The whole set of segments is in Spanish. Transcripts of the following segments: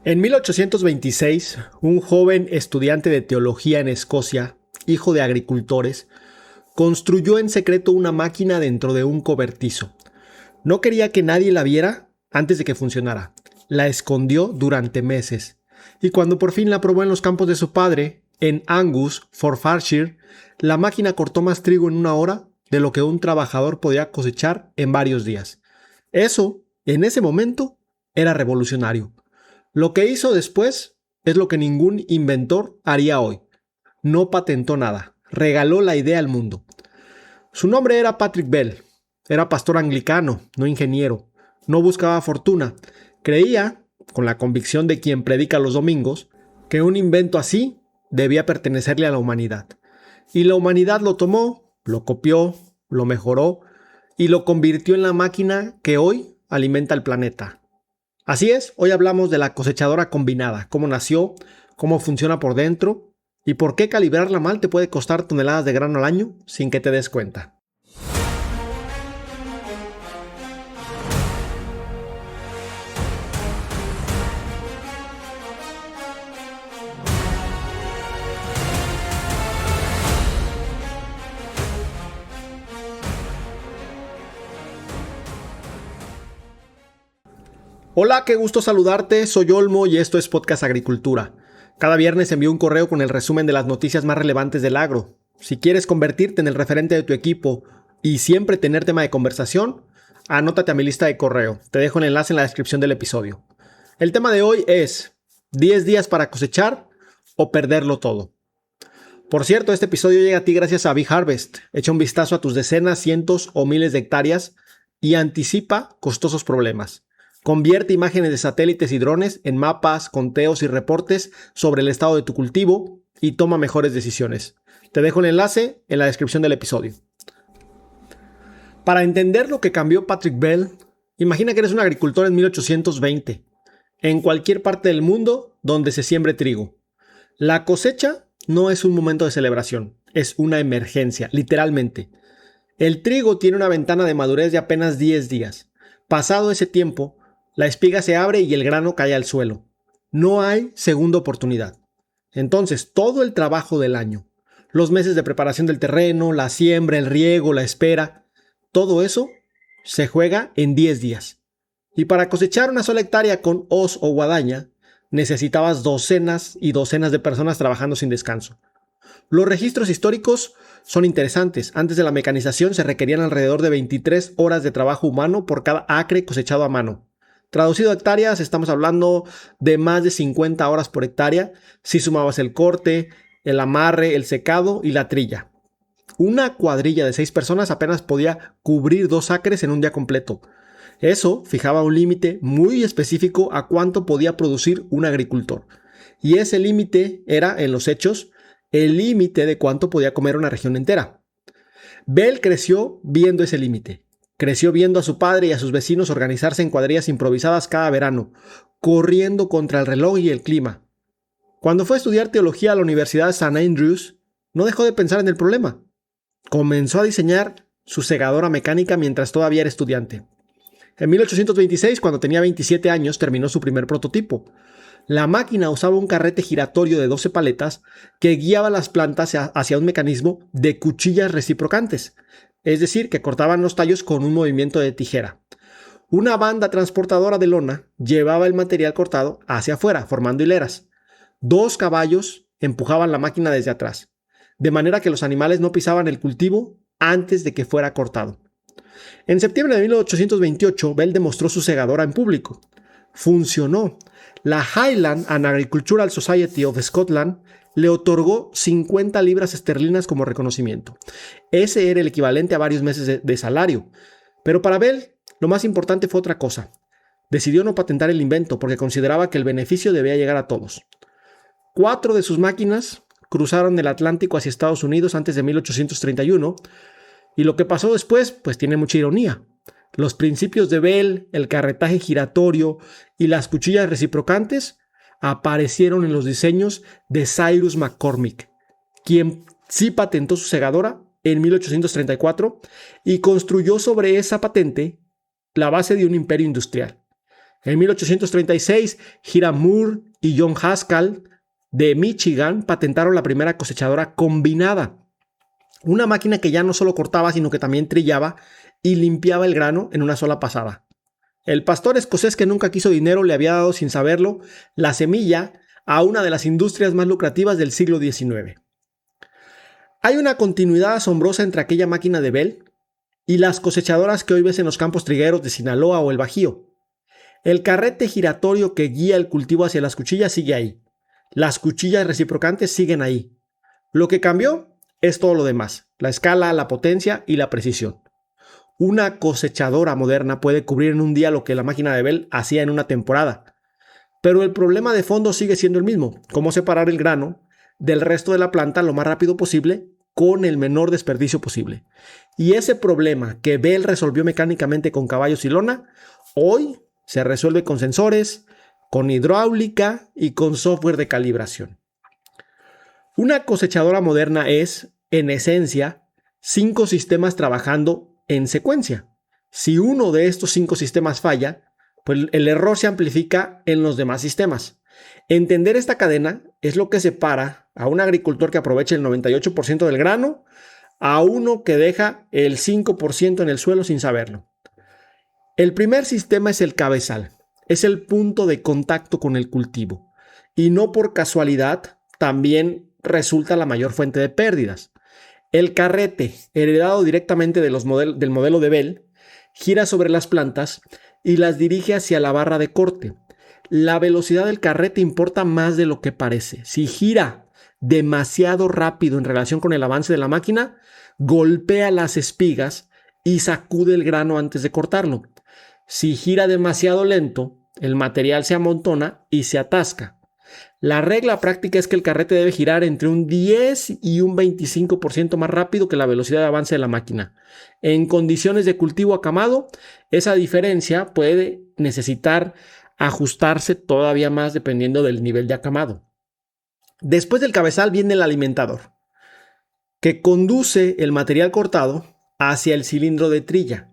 En 1826, un joven estudiante de teología en Escocia, hijo de agricultores, construyó en secreto una máquina dentro de un cobertizo. No quería que nadie la viera antes de que funcionara. La escondió durante meses. Y cuando por fin la probó en los campos de su padre, en Angus, Forfarshire, la máquina cortó más trigo en una hora de lo que un trabajador podía cosechar en varios días. Eso, en ese momento, era revolucionario. Lo que hizo después es lo que ningún inventor haría hoy. No patentó nada, regaló la idea al mundo. Su nombre era Patrick Bell. Era pastor anglicano, no ingeniero. No buscaba fortuna. Creía, con la convicción de quien predica los domingos, que un invento así debía pertenecerle a la humanidad. Y la humanidad lo tomó, lo copió, lo mejoró y lo convirtió en la máquina que hoy alimenta el planeta. Así es, hoy hablamos de la cosechadora combinada, cómo nació, cómo funciona por dentro y por qué calibrarla mal te puede costar toneladas de grano al año sin que te des cuenta. Hola, qué gusto saludarte, soy Olmo y esto es Podcast Agricultura. Cada viernes envío un correo con el resumen de las noticias más relevantes del agro. Si quieres convertirte en el referente de tu equipo y siempre tener tema de conversación, anótate a mi lista de correo. Te dejo el enlace en la descripción del episodio. El tema de hoy es 10 días para cosechar o perderlo todo. Por cierto, este episodio llega a ti gracias a Bee Harvest. Echa un vistazo a tus decenas, cientos o miles de hectáreas y anticipa costosos problemas. Convierte imágenes de satélites y drones en mapas, conteos y reportes sobre el estado de tu cultivo y toma mejores decisiones. Te dejo el enlace en la descripción del episodio. Para entender lo que cambió Patrick Bell, imagina que eres un agricultor en 1820, en cualquier parte del mundo donde se siembre trigo. La cosecha no es un momento de celebración, es una emergencia, literalmente. El trigo tiene una ventana de madurez de apenas 10 días. Pasado ese tiempo, la espiga se abre y el grano cae al suelo. No hay segunda oportunidad. Entonces, todo el trabajo del año, los meses de preparación del terreno, la siembra, el riego, la espera, todo eso se juega en 10 días. Y para cosechar una sola hectárea con hoz o guadaña, necesitabas docenas y docenas de personas trabajando sin descanso. Los registros históricos son interesantes. Antes de la mecanización se requerían alrededor de 23 horas de trabajo humano por cada acre cosechado a mano. Traducido a hectáreas, estamos hablando de más de 50 horas por hectárea si sumabas el corte, el amarre, el secado y la trilla. Una cuadrilla de 6 personas apenas podía cubrir 2 acres en un día completo. Eso fijaba un límite muy específico a cuánto podía producir un agricultor. Y ese límite era, en los hechos, el límite de cuánto podía comer una región entera. Bell creció viendo ese límite. Creció viendo a su padre y a sus vecinos organizarse en cuadrillas improvisadas cada verano, corriendo contra el reloj y el clima. Cuando fue a estudiar teología a la Universidad de St. Andrews, no dejó de pensar en el problema. Comenzó a diseñar su segadora mecánica mientras todavía era estudiante. En 1826, cuando tenía 27 años, terminó su primer prototipo. La máquina usaba un carrete giratorio de 12 paletas que guiaba las plantas hacia un mecanismo de cuchillas reciprocantes, es decir, que cortaban los tallos con un movimiento de tijera. Una banda transportadora de lona llevaba el material cortado hacia afuera, formando hileras. 2 caballos empujaban la máquina desde atrás, de manera que los animales no pisaban el cultivo antes de que fuera cortado. En septiembre de 1828, Bell demostró su segadora en público. Funcionó. La Highland and Agricultural Society of Scotland le otorgó 50 libras esterlinas como reconocimiento. Ese era el equivalente a varios meses de salario. Pero para Bell, lo más importante fue otra cosa. Decidió no patentar el invento porque consideraba que el beneficio debía llegar a todos. 4 de sus máquinas cruzaron el Atlántico hacia Estados Unidos antes de 1831 y lo que pasó después, pues tiene mucha ironía. Los principios de Bell, el carretaje giratorio y las cuchillas reciprocantes aparecieron en los diseños de Cyrus McCormick, quien sí patentó su segadora en 1834 y construyó sobre esa patente la base de un imperio industrial. En 1836, Hiram Moore y John Haskell de Michigan patentaron la primera cosechadora combinada. Una máquina que ya no solo cortaba, sino que también trillaba y limpiaba el grano en una sola pasada. El pastor escocés que nunca quiso dinero le había dado, sin saberlo, la semilla a una de las industrias más lucrativas del siglo XIX. Hay una continuidad asombrosa entre aquella máquina de Bell y las cosechadoras que hoy ves en los campos trigueros de Sinaloa o el Bajío. El carrete giratorio que guía el cultivo hacia las cuchillas sigue ahí. Las cuchillas reciprocantes siguen ahí. Lo que cambió es todo lo demás: la escala, la potencia y la precisión. Una cosechadora moderna puede cubrir en un día lo que la máquina de Bell hacía en una temporada. Pero el problema de fondo sigue siendo el mismo: cómo separar el grano del resto de la planta lo más rápido posible con el menor desperdicio posible. Y ese problema que Bell resolvió mecánicamente con caballos y lona, hoy se resuelve con sensores, con hidráulica y con software de calibración. Una cosechadora moderna es, en esencia, 5 sistemas trabajando en secuencia. Si uno de estos 5 sistemas falla, pues el error se amplifica en los demás sistemas. Entender esta cadena es lo que separa a un agricultor que aprovecha el 98% del grano a uno que deja el 5% en el suelo sin saberlo. El primer sistema es el cabezal. Es el punto de contacto con el cultivo. Y no por casualidad, también resulta la mayor fuente de pérdidas. El carrete, heredado directamente del modelo de Bell, gira sobre las plantas y las dirige hacia la barra de corte. La velocidad del carrete importa más de lo que parece. Si gira demasiado rápido en relación con el avance de la máquina, golpea las espigas y sacude el grano antes de cortarlo. Si gira demasiado lento, el material se amontona y se atasca. La regla práctica es que el carrete debe girar entre un 10 y un 25% más rápido que la velocidad de avance de la máquina. En condiciones de cultivo acamado, esa diferencia puede necesitar ajustarse todavía más dependiendo del nivel de acamado. Después del cabezal viene el alimentador, que conduce el material cortado hacia el cilindro de trilla.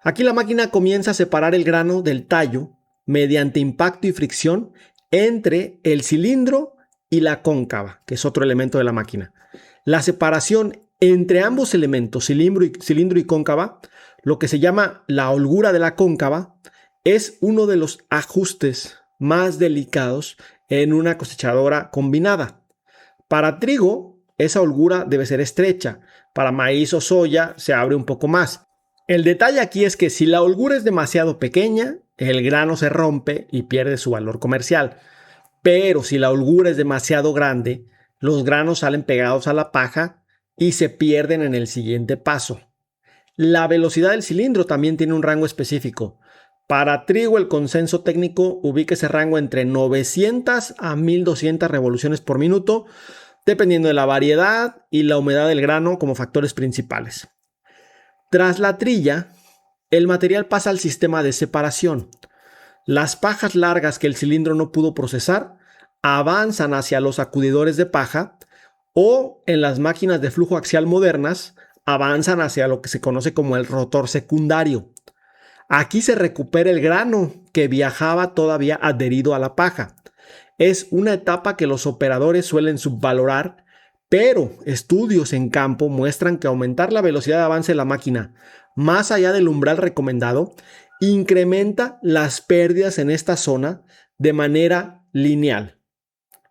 Aquí la máquina comienza a separar el grano del tallo mediante impacto y fricción entre el cilindro y la cóncava, que es otro elemento de la máquina. La separación entre ambos elementos, cilindro y cóncava, lo que se llama la holgura de la cóncava, es uno de los ajustes más delicados en una cosechadora combinada. Para trigo, esa holgura debe ser estrecha. Para maíz o soya se abre un poco más. El detalle aquí es que si la holgura es demasiado pequeña, el grano se rompe y pierde su valor comercial. Pero si la holgura es demasiado grande, los granos salen pegados a la paja y se pierden en el siguiente paso. La velocidad del cilindro también tiene un rango específico. Para trigo, el consenso técnico ubica ese rango entre 900 a 1200 revoluciones por minuto, dependiendo de la variedad y la humedad del grano como factores principales. Tras la trilla, el material pasa al sistema de separación. Las pajas largas que el cilindro no pudo procesar avanzan hacia los sacudidores de paja o, en las máquinas de flujo axial modernas, avanzan hacia lo que se conoce como el rotor secundario. Aquí se recupera el grano que viajaba todavía adherido a la paja. Es una etapa que los operadores suelen subvalorar, pero estudios en campo muestran que aumentar la velocidad de avance de la máquina más allá del umbral recomendado incrementa las pérdidas en esta zona de manera lineal.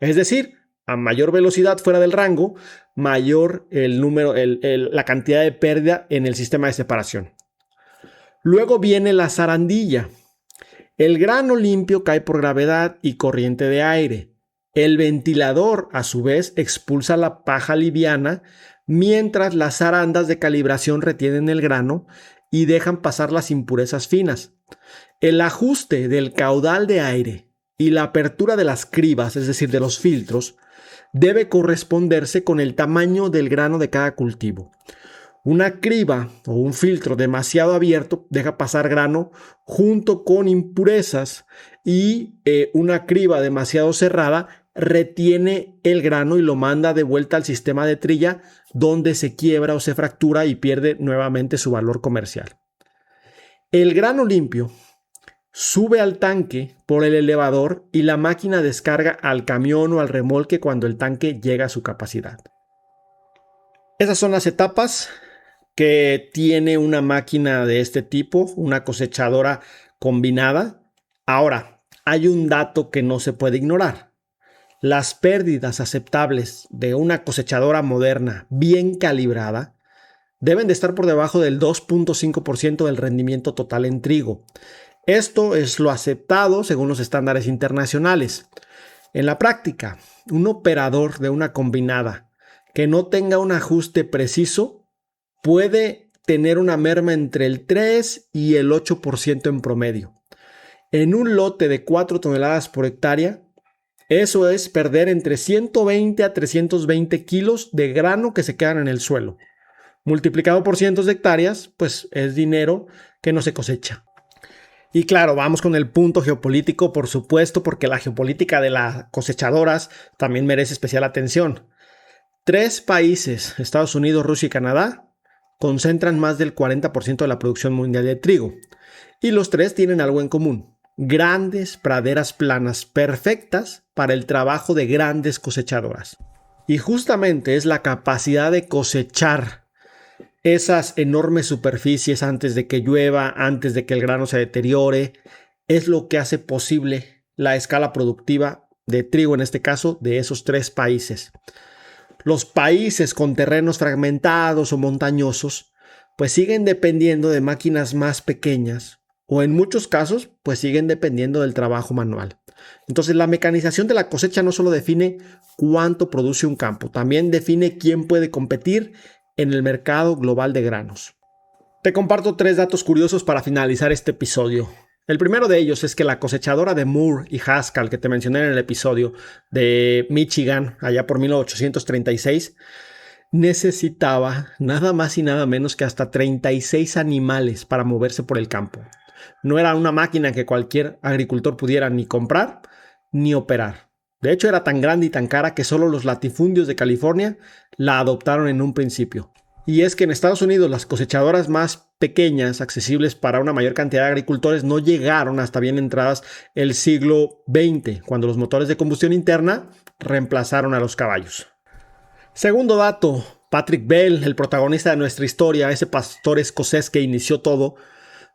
Es decir, a mayor velocidad fuera del rango, mayor la cantidad de pérdida en el sistema de separación. Luego viene la zarandilla. El grano limpio cae por gravedad y corriente de aire. El ventilador, a su vez, expulsa la paja liviana, mientras las zarandas de calibración retienen el grano y dejan pasar las impurezas finas. El ajuste del caudal de aire y la apertura de las cribas, es decir, de los filtros, debe corresponderse con el tamaño del grano de cada cultivo. Una criba o un filtro demasiado abierto deja pasar grano junto con impurezas y una criba demasiado cerrada retiene el grano y lo manda de vuelta al sistema de trilla, donde se quiebra o se fractura y pierde nuevamente su valor comercial. El grano limpio sube al tanque por el elevador y la máquina descarga al camión o al remolque cuando el tanque llega a su capacidad. Esas son las etapas que tiene una máquina de este tipo, una cosechadora combinada. Ahora, hay un dato que no se puede ignorar. Las pérdidas aceptables de una cosechadora moderna bien calibrada deben de estar por debajo del 2.5% del rendimiento total en trigo. Esto es lo aceptado según los estándares internacionales. En la práctica, un operador de una combinada que no tenga un ajuste preciso puede tener una merma entre el 3 y el 8% en promedio. En un lote de 4 toneladas por hectárea, eso es perder entre 120 a 320 kilos de grano que se quedan en el suelo. Multiplicado por cientos de hectáreas, pues es dinero que no se cosecha. Y claro, vamos con el punto geopolítico, por supuesto, porque la geopolítica de las cosechadoras también merece especial atención. 3 países, Estados Unidos, Rusia y Canadá, concentran más del 40% de la producción mundial de trigo. Y los 3 tienen algo en común: grandes praderas planas perfectas para el trabajo de grandes cosechadoras. Y justamente es la capacidad de cosechar esas enormes superficies antes de que llueva, antes de que el grano se deteriore, es lo que hace posible la escala productiva de trigo, en este caso, de esos 3 países. Los países con terrenos fragmentados o montañosos, pues siguen dependiendo de máquinas más pequeñas, o en muchos casos, pues siguen dependiendo del trabajo manual. Entonces, la mecanización de la cosecha no solo define cuánto produce un campo, también define quién puede competir en el mercado global de granos. Te comparto 3 datos curiosos para finalizar este episodio. El primero de ellos es que la cosechadora de Moore y Haskell, que te mencioné en el episodio de Michigan, allá por 1836, necesitaba nada más y nada menos que hasta 36 animales para moverse por el campo. No era una máquina que cualquier agricultor pudiera ni comprar ni operar. De hecho, era tan grande y tan cara que solo los latifundios de California la adoptaron en un principio. Y es que en Estados Unidos las cosechadoras más pequeñas, accesibles para una mayor cantidad de agricultores, no llegaron hasta bien entradas el siglo XX, cuando los motores de combustión interna reemplazaron a los caballos. Segundo dato, Patrick Bell, el protagonista de nuestra historia, ese pastor escocés que inició todo,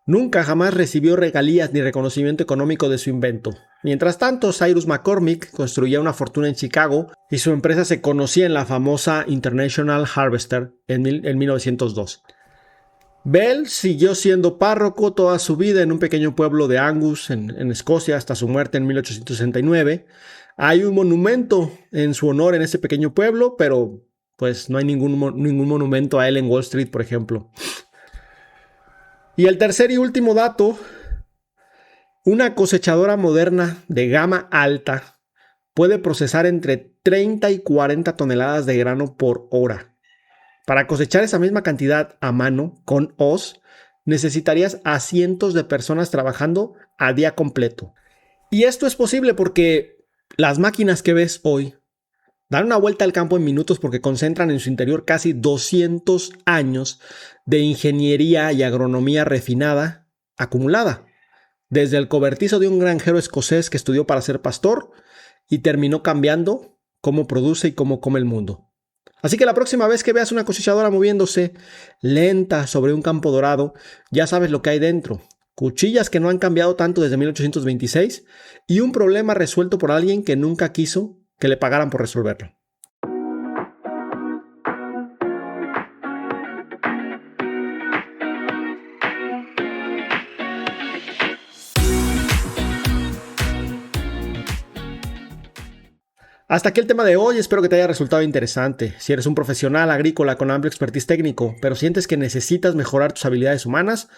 nunca jamás recibió regalías ni reconocimiento económico de su invento. Mientras tanto, Cyrus McCormick construía una fortuna en Chicago y su empresa se conocía en la famosa International Harvester en 1902. Bell siguió siendo párroco toda su vida en un pequeño pueblo de Angus, en Escocia, hasta su muerte en 1869. Hay un monumento en su honor en ese pequeño pueblo, pero pues no hay ningún monumento a él en Wall Street, por ejemplo. Y el tercer y último dato: una cosechadora moderna de gama alta puede procesar entre 30 y 40 toneladas de grano por hora. Para cosechar esa misma cantidad a mano, con hoz, necesitarías a cientos de personas trabajando a día completo. Y esto es posible porque las máquinas que ves hoy dan una vuelta al campo en minutos porque concentran en su interior casi 200 años de ingeniería y agronomía refinada acumulada. Desde el cobertizo de un granjero escocés que estudió para ser pastor y terminó cambiando cómo produce y cómo come el mundo. Así que la próxima vez que veas una cosechadora moviéndose lenta sobre un campo dorado, ya sabes lo que hay dentro. Cuchillas que no han cambiado tanto desde 1826 y un problema resuelto por alguien que nunca quiso que le pagaran por resolverlo. Hasta aquí el tema de hoy, espero que te haya resultado interesante. Si eres un profesional agrícola con amplio expertise técnico, pero sientes que necesitas mejorar tus habilidades humanas,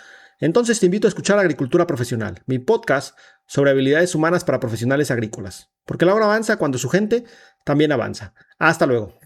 entonces te invito a escuchar Agricultura Profesional, mi podcast sobre habilidades humanas para profesionales agrícolas. Porque la obra avanza cuando su gente también avanza. Hasta luego.